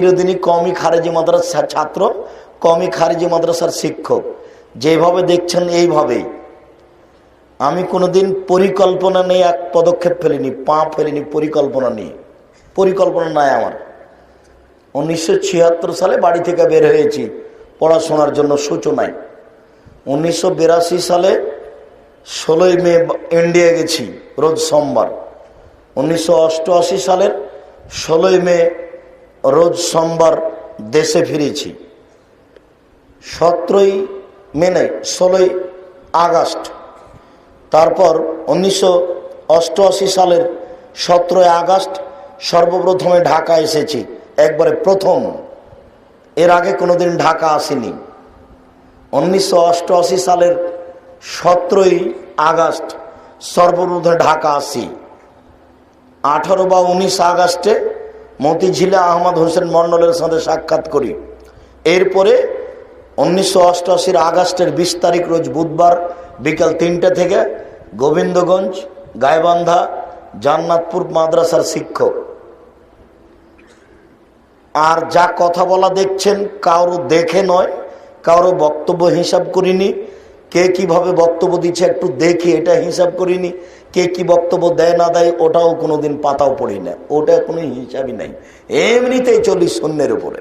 চিরদিনই কওমি খারেজি মাদ্রাসার ছাত্র, কওমি খারেজি মাদ্রাসার শিক্ষক। যেভাবে দেখছেন এইভাবেই। আমি কোনোদিন পরিকল্পনা নিয়ে এক পদক্ষেপ ফেলিনি, পা ফেলিনি পরিকল্পনা নিয়ে। পরিকল্পনা নাই আমার। 1976 সালে বাড়ি থেকে বের হয়েছি পড়াশোনার জন্য সূচনায়। 1982 সালে 16ই মে ইন্ডিয়া গেছি রোজ সোমবার। 1988 সালের 16ই মে রোজ সোমবার দেশে ফিরেছি। 17ই মে নেই, 16ই আগস্ট। তারপর 1988 সালের 17ই আগস্ট সর্বপ্রথমে ঢাকা এসেছি, একবারে প্রথম। এর আগে কোনোদিন ঢাকা আসিনি। 1988 সালের 17ই আগস্ট সর্বপ্রথম ঢাকা আসি। 18 বা 19 আগস্টে মতিঝিলে আহমদ হোসেন মন্ডলের সাথে সাক্ষাৎ করি। এরপরে 1988 আগস্টের 20 তারিখ রোজ বুধবার বিকাল 3টে থেকে গোবিন্দগঞ্জ গাইবান্ধা জান্নাতপুর মাদ্রাসার শিক্ষক। আর যা কথা বলা দেখছেন কারো দেখে নয়, কারো বক্তব্য হিসাব করিনি। কে কিভাবে বক্তব্য দিচ্ছে একটু দেখি, এটা হিসাব করিনি। কে কি বক্তব্য দেয় না দেয় ওটাও কোনোদিন পাতাও পড়ি না, ওটা কোনো হিসাবই নাই। এমনিতেই চলি শূন্যের উপরে।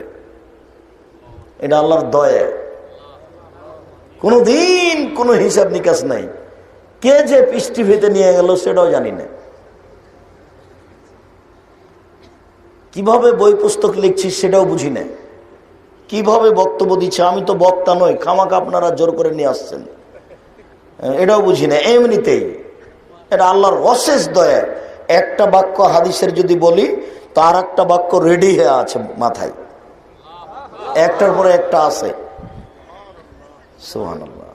এটা আল্লাহর দয়া, কোনোদিন কোনো হিসাব নিকাশ নাই। কে যে পৃষ্টি ভেতে নিয়ে গেল সেটাও জানি না। কিভাবে বই পুস্তক লিখছি সেটাও বুঝি না। কিভাবে বক্তব্য দিচ্ছে, আমি তো বক্তা নই, খামাখা আপনারা জোর করে নিয়ে আসছেন, এটাও বুঝি না। এমনিতেই এটা আল্লাহর অশেষ দয়া। একটা বাক্য হাদিসের যদি বলি তার একটা বাক্য রেডি হয়ে আছে মাথায়, একটার পরে একটা আছে। সুবহানাল্লাহ।